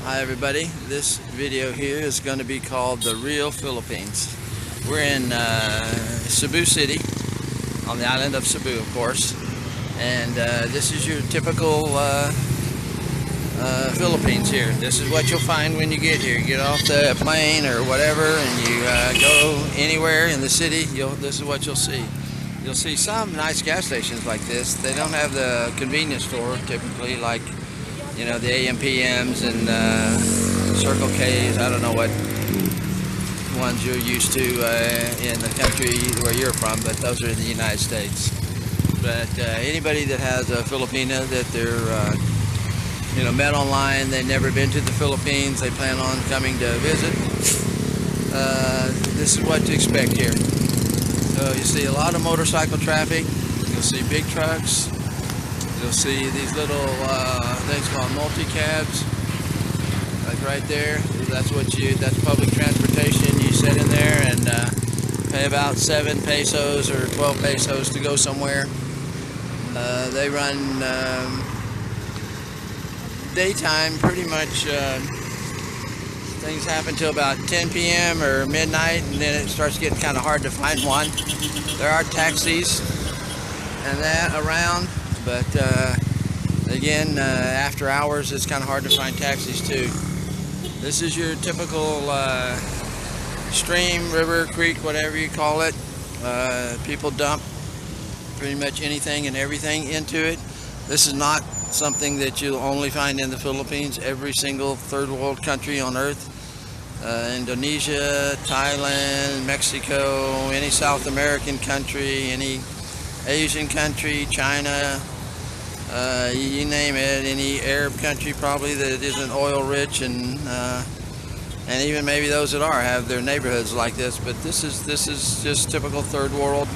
Hi everybody, this video here is going to be called The Real Philippines. We're in Cebu City, on the island of Cebu of course, and this is your typical Philippines here. This is what you'll find when you get here. You get off the plane or whatever and you go anywhere in the city, this is what you'll see. You'll see some nice gas stations like this. They don't have the convenience store typically, like you know, the AM/PMs and Circle K's. I don't know what ones you're used to in the country where you're from, but those are in the United States. But anybody that has a Filipino that they're met online, they've never been to the Philippines, they plan on coming to visit, this is what to expect here. So you see a lot of motorcycle traffic, you'll see big trucks, you'll see these little things called multi-cabs, like right there. That's public transportation. You sit in there and pay about 7 pesos or 12 pesos to go somewhere. They run daytime pretty much. Things happen till about 10 p.m. or midnight, and then it starts getting kind of hard to find one. There are taxis and that around, but again, after hours it's kind of hard to find taxis too. This is your typical stream, river, creek, whatever you call it. People dump pretty much anything and everything into it. This is not something that you'll only find in the Philippines. Every single third world country on earth, Indonesia, Thailand, Mexico, any South American country, any Asian country, China, you name it, any Arab country probably that isn't oil rich, and even maybe those that are have their neighborhoods like this. But this is just typical third world,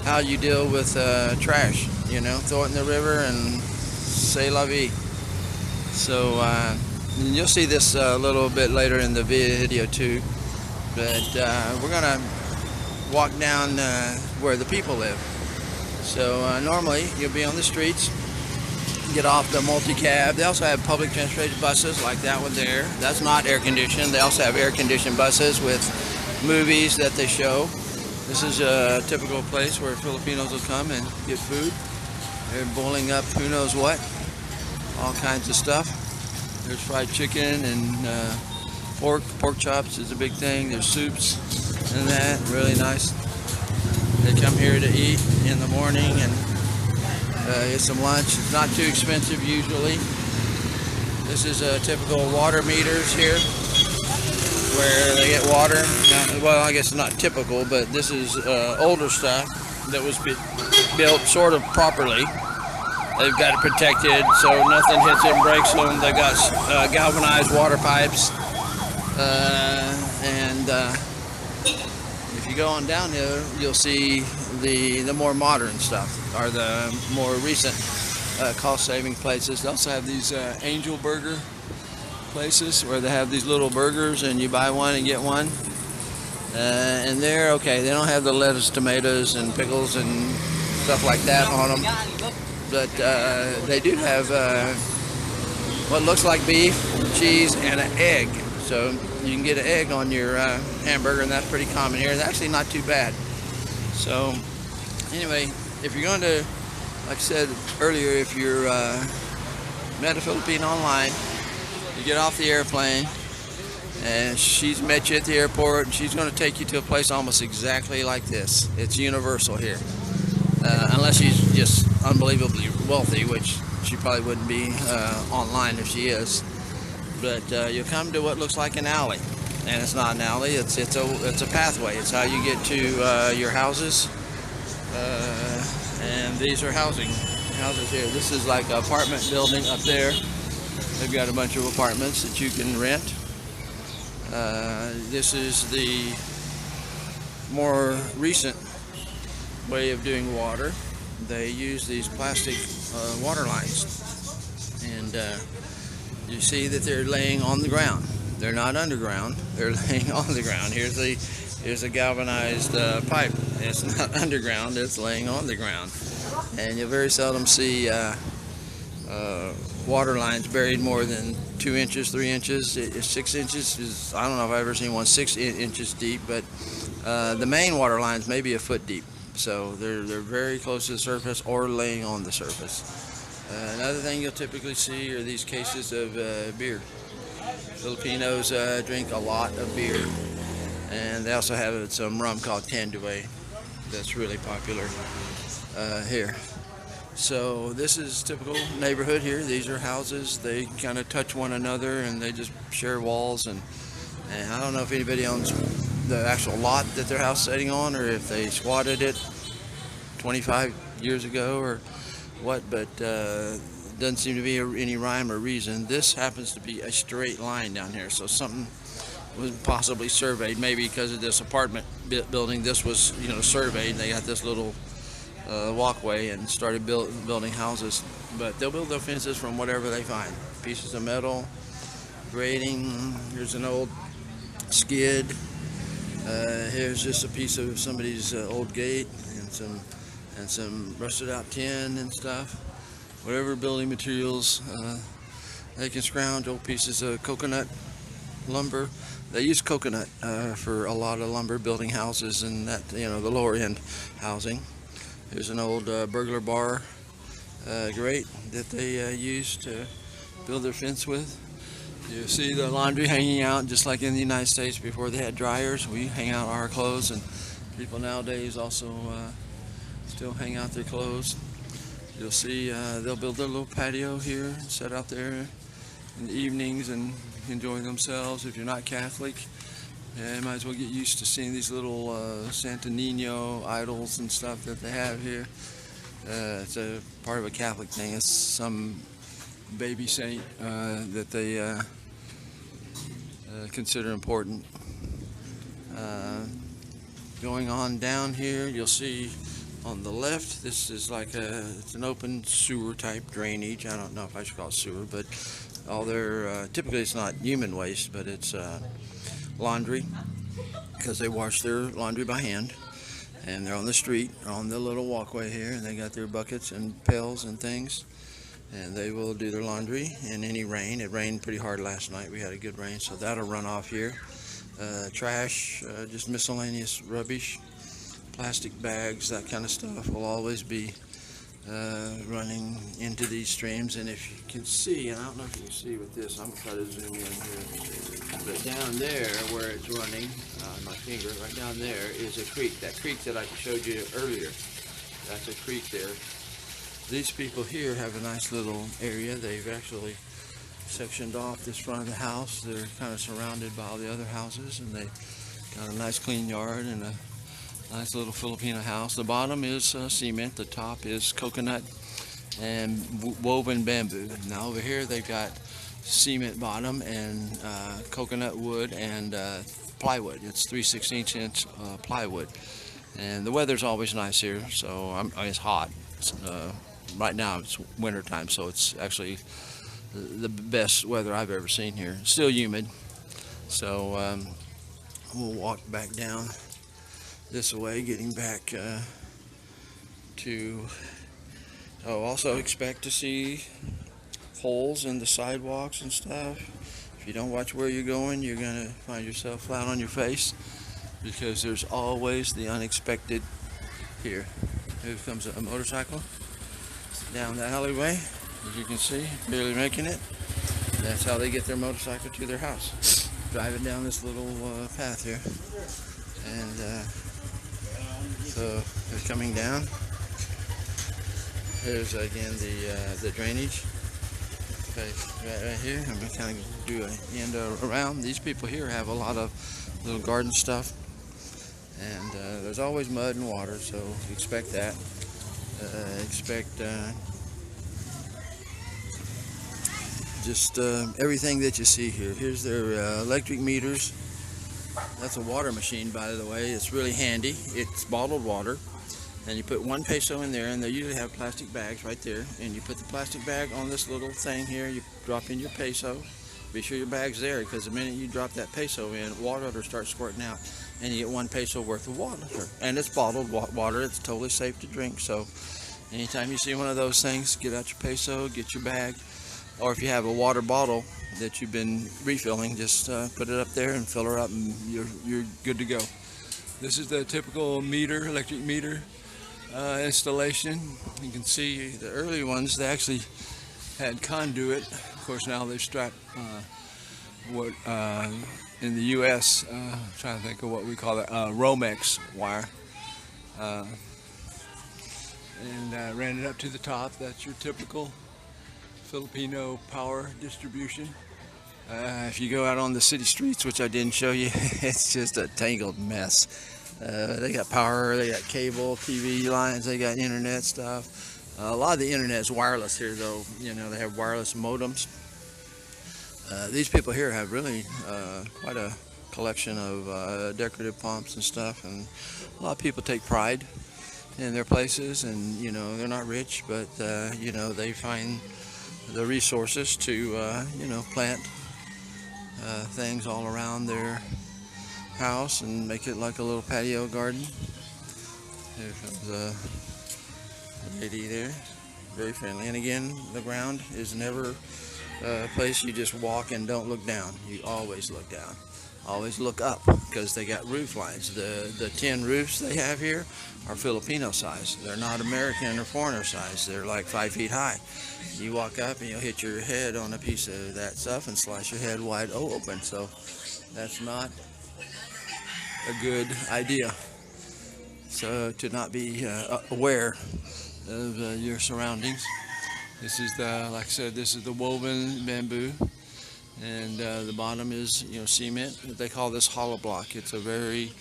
how you deal with trash. You know, throw it in the river and c'est la vie. So you'll see this a little bit later in the video too, but we're gonna walk down where the people live. So normally you'll be on the streets, get off the multi-cab. They also have public transportation buses like that one there. That's not air conditioned. They also have air conditioned buses with movies that they show. This is a typical place where Filipinos will come and get food. They're boiling up who knows what, all kinds of stuff. There's fried chicken and pork chops is a big thing. There's soups and that, really nice. They come here to eat in the morning and get some lunch. It's not too expensive usually. This is a typical water meters here, where they get water. Now, well, I guess it's not typical, but this is older stuff that was built sort of properly. They've got it protected so nothing hits it and breaks them. They got galvanized water pipes, and if you go on down here, you'll see the more modern stuff, or the more recent cost-saving places. They also have these angel burger places where they have these little burgers and you buy one and get one. And they're okay. They don't have the lettuce, tomatoes, and pickles and stuff like that on them. But they do have what looks like beef, cheese, and an egg. So you can get an egg on your hamburger, and that's pretty common here. It's actually not too bad. So anyway, if you're going to, like I said earlier, if you're met a Filipino online, you get off the airplane, and she's met you at the airport, and she's going to take you to a place almost exactly like this. It's universal here. Unless she's just unbelievably wealthy, which she probably wouldn't be online if she is. But you'll come to what looks like an alley, and it's not an alley. It's a pathway. It's how you get to your houses. And these are houses here. This is like an apartment building up there. They've got a bunch of apartments that you can rent. This is the more recent way of doing water. They use these plastic water lines, and you see that they're laying on the ground. They're not underground, they're laying on the ground. Here's a galvanized pipe. It's not underground, it's laying on the ground. And you'll very seldom see water lines buried more than 2 inches, 3 inches. 6 inches is, I don't know if I've ever seen one 6 inches deep, but the main water lines may be a foot deep. So they're very close to the surface or laying on the surface. Another thing you'll typically see are these cases of beer. Filipinos drink a lot of beer, and they also have some rum called Tanduay that's really popular here. So this is typical neighborhood here. These are houses. They kind of touch one another, and they just share walls. And I don't know if anybody owns the actual lot that their house is sitting on, or if they squatted it 25 years ago or what, but doesn't seem to be any rhyme or reason. This happens to be a straight line down here, so something was possibly surveyed, maybe because of this apartment building. This was, you know, surveyed, and they got this little walkway and started building houses. But they'll build their fences from whatever they find. Pieces of metal, grating. Here's an old skid. Here's just a piece of somebody's old gate, and some rusted out tin and stuff. Whatever building materials they can scrounge. Old pieces of coconut lumber. They use coconut for a lot of lumber building houses, and that, you know, the lower end housing. Here's an old burglar bar grate that they use to build their fence with. You see the laundry hanging out just like in the United States before they had dryers. We hang out our clothes, and people nowadays also still hang out their clothes. You'll see they'll build their little patio here and sit out there in the evenings and enjoy themselves. If you're not Catholic, you might as well get used to seeing these little Santa Nino idols and stuff that they have here. It's a part of a Catholic thing. It's some baby saint that they consider important. Going on down here, you'll see on the left, this is like it's an open sewer type drainage. I don't know if I should call it sewer, but all their typically it's not human waste, but it's laundry, because they wash their laundry by hand, and they're on the street, on the little walkway here, and they got their buckets and pails and things, and they will do their laundry in any rain. It rained pretty hard last night. We had a good rain, so that'll run off here. Trash, just miscellaneous rubbish, plastic bags, that kind of stuff will always be running into these streams. And if you can see, and I don't know if you can see with this, I'm going to try to zoom in here, but down there where it's running, my finger, right down there is a creek. That creek that I showed you earlier, that's a creek there. These people here have a nice little area. They've actually sectioned off this front of the house. They're kind of surrounded by all the other houses, and they got a nice clean yard and a nice little Filipino house. The bottom is cement, the top is coconut and woven bamboo. Now over here they've got cement bottom and coconut wood and plywood. It's 3/16 inch plywood. And the weather's always nice here, so it's hot. Right now it's winter time, so it's actually the best weather I've ever seen here. Still humid, so we'll walk back down this way, getting back to also expect to see holes in the sidewalks and stuff. If you don't watch where you're going, you're gonna find yourself flat on your face, because there's always the unexpected here. Here comes a motorcycle down the alleyway, as you can see, barely making it. That's how they get their motorcycle to their house. Driving down this little path here, and so they're coming down. Here's again the drainage. Okay, right here. I'm gonna kind of do an end around. These people here have a lot of little garden stuff, and there's always mud and water, so expect that. Expect just everything that you see here. Here's their electric meters. That's a water machine, by the way. It's really handy. It's bottled water, and you put 1 peso in there, and they usually have plastic bags right there, and you put the plastic bag on this little thing here. You drop in your peso. Be sure your bag's there, because the minute you drop that peso in, water will start squirting out, and you get 1 peso worth of water. And it's bottled water. It's totally safe to drink. So anytime you see one of those things, get out your peso, get your bag, or if you have a water bottle that you've been refilling, just put it up there and fill her up, and you're good to go. This is the typical meter, electric meter installation. You can see the early ones, they actually had conduit. Of course, now they've strapped what in the U.S. Trying to think of what we call it, Romex wire, and ran it up to the top. That's your typical Filipino power distribution. If you go out on the city streets, which I didn't show you, it's just a tangled mess. They got power, they got cable, TV lines, they got internet stuff. A lot of the internet is wireless here, though. You know, they have wireless modems. These people here have really quite a collection of decorative pumps and stuff, and a lot of people take pride in their places, and you know, they're not rich, but you know, they find the resources to you know, plant things all around their house and make it like a little patio garden. There comes a lady there, very friendly. And again, the ground is never a place you just walk and don't look down. You always look down, always look up, because they got roof lines. The tin roofs they have here are Filipino size. They're not American or foreigner size. They're like 5 feet high. You walk up and you'll hit your head on a piece of that stuff and slice your head wide open. So that's not a good idea. So to not be aware of your surroundings. This is the, like I said, this is the woven bamboo, and the bottom is, you know, cement. They call this hollow block. It's a very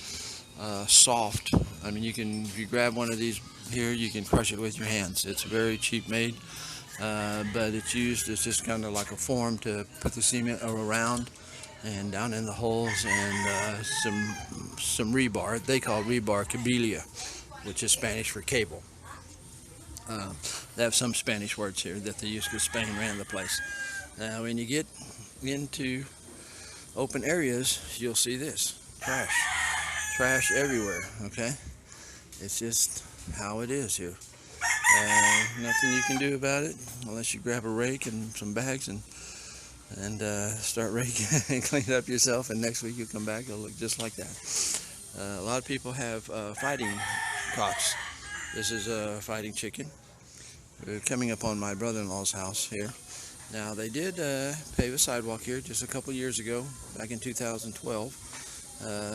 soft. I mean, you can, if you grab one of these here, you can crush it with your hands. It's very cheap made, but it's used as just kind of like a form to put the cement around and down in the holes, and some rebar. They call rebar cabilia, which is Spanish for cable. They have some Spanish words here that they use because Spain ran the place. Now, when you get into open areas, you'll see this trash everywhere. Okay, it's just how it is here. Nothing you can do about it unless you grab a rake and some bags and start raking and clean it up yourself, and next week you'll come back, it'll look just like that. A lot of people have fighting cocks. This is a fighting chicken. We're coming up on my brother-in-law's house here. Now, they did pave a sidewalk here just a couple years ago, back in 2012,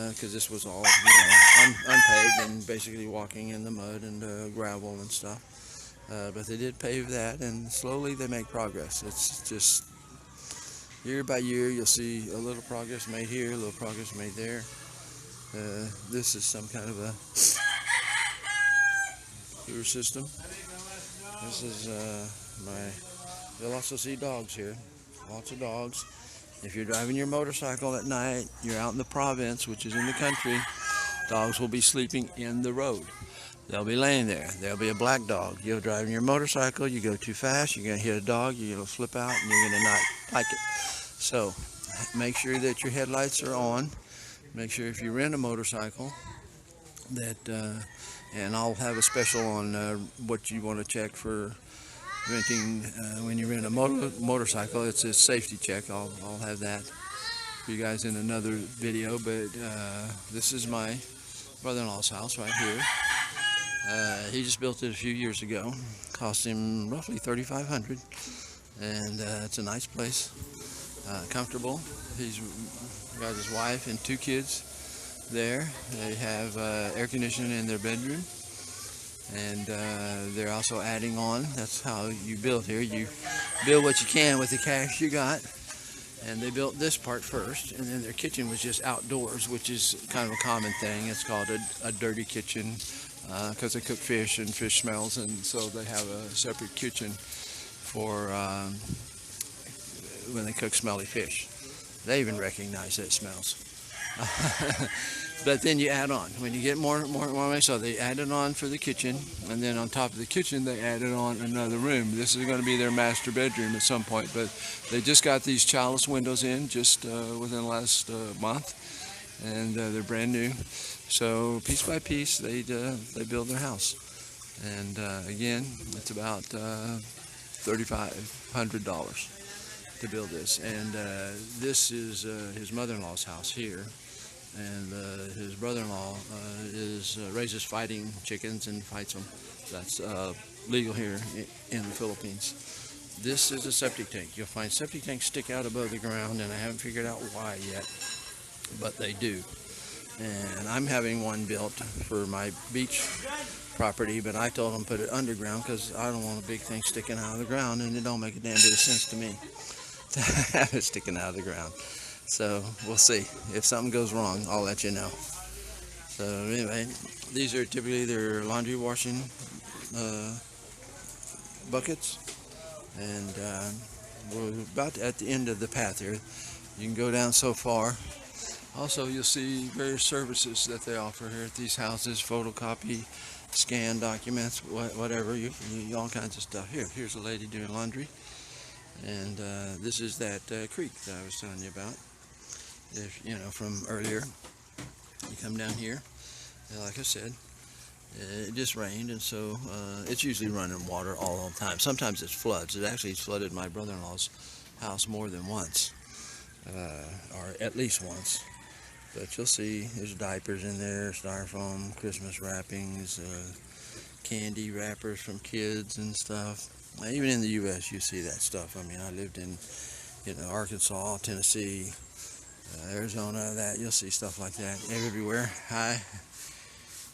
because this was all, you know, unpaved and basically walking in the mud and gravel and stuff. But they did pave that, and slowly they make progress. It's just year by year, you'll see a little progress made here, a little progress made there. This is some kind of a sewer system. This is you'll also see dogs here, lots of dogs. If you're driving your motorcycle at night, you're out in the province, which is in the country, dogs will be sleeping in the road. They'll be laying there. There'll be a black dog. You're driving your motorcycle, you go too fast, you're going to hit a dog, you're going to flip out, and you're going to not like it. So make sure that your headlights are on. Make sure if you rent a motorcycle that, and I'll have a special on what you want to check for renting when you rent a motorcycle. It's a safety check. I'll have that for you guys in another video, but this is my brother-in-law's house right here. He just built it a few years ago. Cost him roughly $3,500, and it's a nice place, comfortable. He's got his wife and 2 kids there. They have air conditioning in their bedroom, and they're also adding on. That's how you build here. You build what you can with the cash you got, and they built this part first, and then their kitchen was just outdoors, which is kind of a common thing. It's called a dirty kitchen because they cook fish and fish smells, and so they have a separate kitchen for when they cook smelly fish. They even recognize that it smells. But then you add on when you get more money. So they added on for the kitchen, and then on top of the kitchen they added on another room. This is going to be their master bedroom at some point, but they just got these chalice windows in just within the last month, and they're brand new. So piece by piece they build their house, and again, it's about $3,500. to build this. And this is his mother-in-law's house here. And his brother-in-law raises fighting chickens and fights them. That's legal here in the Philippines. This is a septic tank. You'll find septic tanks stick out above the ground, and I haven't figured out why yet, but they do. And I'm having one built for my beach property, but I told them put it underground because I don't want a big thing sticking out of the ground, and it don't make a damn bit of sense to me to have it sticking out of the ground. So we'll see. If something goes wrong, I'll let you know. So anyway, these are typically their laundry washing buckets, and we're about at the end of the path here. You can go down so far. Also, you'll see various services that they offer here at these houses: photocopy, scan documents, whatever, you all kinds of stuff. Here's a lady doing laundry, and this is that creek that I was telling you about. If you know from earlier, you come down here, like I said, it just rained, and so it's usually running water all the time. Sometimes it floods. It actually flooded my brother-in-law's house more than once, or at least once. But you'll see there's diapers in there, styrofoam, Christmas wrappings, candy wrappers from kids and stuff. Even in the U.S. you see that stuff. I mean, I lived in Arkansas, Tennessee, Arizona. That you'll see stuff like that everywhere. Hi,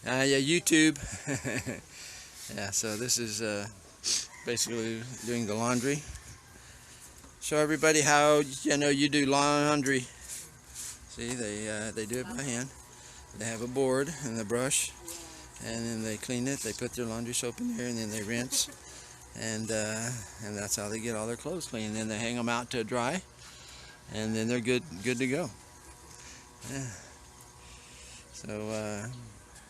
yeah, YouTube. Yeah, so this is basically doing the laundry. Show everybody how you do laundry. See, they do it by hand. They have a board and a brush, and then they clean it. They put their laundry soap in there, and then they rinse, and that's how they get all their clothes clean. And then they hang them out to dry, and then they're good to go. Yeah. So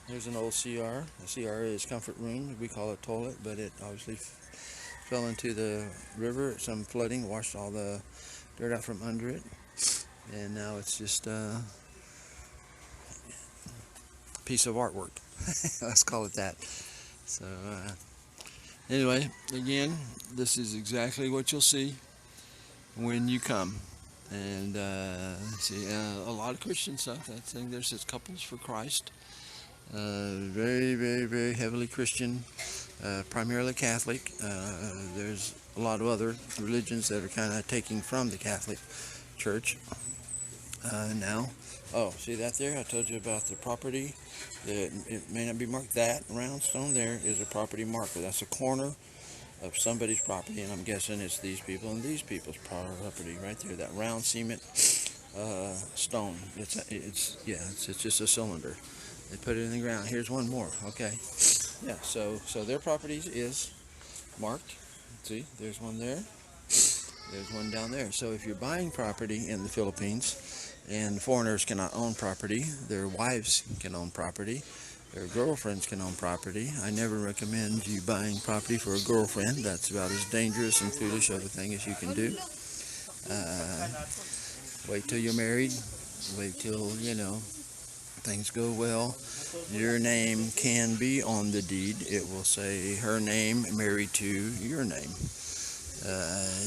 here's an old CR. The CR is comfort room. We call it toilet, but it obviously fell into the river. Some flooding washed all the dirt out from under it. And now it's just a piece of artwork. Let's call it that. So anyway, again, this is exactly what you'll see when you come. And see a lot of Christian stuff. That thing there says Couples for Christ. Very, very, very heavily Christian, primarily Catholic. There's a lot of other religions that are kind of taking from the Catholic Church. Now, oh, see that there? I told you about the property. It may not be marked. That round stone there is a property marker. That's a corner of somebody's property, and I'm guessing it's these people and these people's property right there. That round cement stone. It's just a cylinder. They put it in the ground. Here's one more. Okay, yeah. So their property is marked. See, there's one there. There's one down there. So if you're buying property in the Philippines, and foreigners cannot own property, their wives can own property, their girlfriends can own property. I never recommend you buying property for a girlfriend. That's about as dangerous and foolish of a thing as you can do. Wait till you're married. Wait till, things go well. Your name can be on the deed. It will say her name married to your name.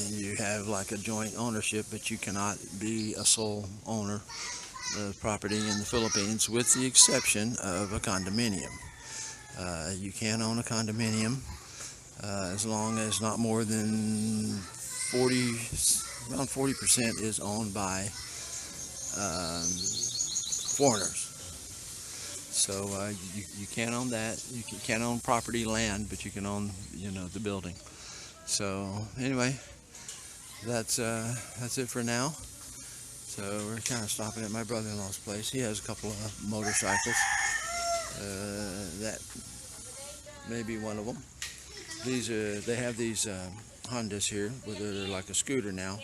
You have like a joint ownership, but you cannot be a sole owner of property in the Philippines, with the exception of a condominium. You can own a condominium as long as not more than around 40% is owned by foreigners. So you can't own that. You can't own property, land, but you can own the building. So anyway, that's it for now. So we're kind of stopping at my brother-in-law's place. He has a couple of motorcycles. That may be one of them. They have these Hondas here, where they're like a scooter now.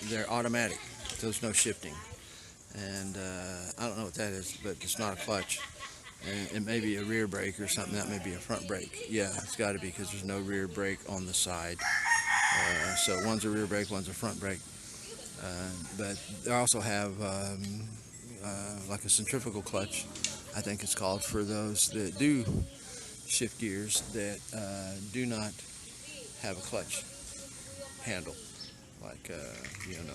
They're automatic. There's no shifting, and I don't know what that is, but it's not a clutch. And it may be a rear brake or something. That may be a front brake. Yeah, it's got to be, because there's no rear brake on the side. So one's a rear brake, one's a front brake. But they also have like a centrifugal clutch, I think it's called, for those that do shift gears that do not have a clutch handle. like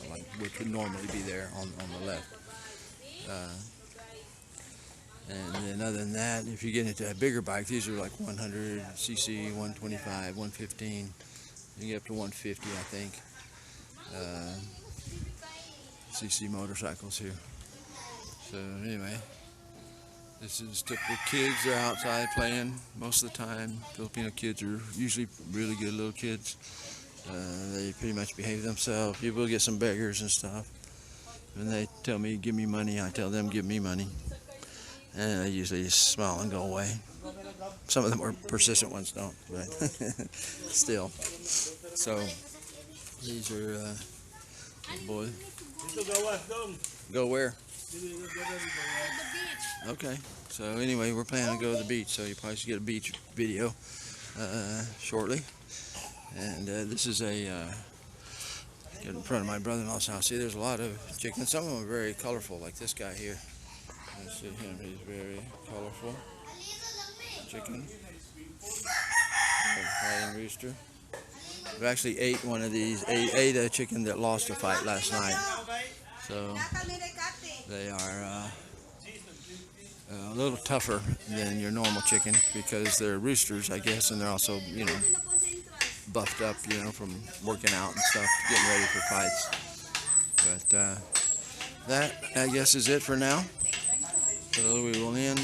like what would normally be there on the left. And then other than that, if you get into a bigger bike, these are like 100 cc, 125, 115. You can get up to 150, I think. cc motorcycles here. So anyway, this is typical kids. They're outside playing most of the time. Filipino kids are usually really good little kids. They pretty much behave themselves. You will get some beggars and stuff. When they tell me, give me money, I tell them, give me money. And they usually smile and go away. Some of them are persistent ones don't, but still. So these are boys. Go where? Okay. So anyway, we're planning to go to the beach, so you probably should get a beach video shortly. And this is in front of my brother-in-law's house. See, there's a lot of chickens. Some of them are very colorful, like this guy here. You see him, he's very colorful. Chicken. Fighting rooster. We actually ate one of these, ate a chicken that lost a fight last night. So they are a little tougher than your normal chicken because they're roosters, I guess, and they're also, buffed up, from working out and stuff, getting ready for fights. But that, I guess, is it for now. So we will end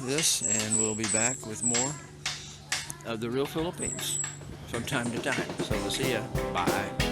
this, and we'll be back with more of the real Philippines from time to time. So we'll see ya. Bye.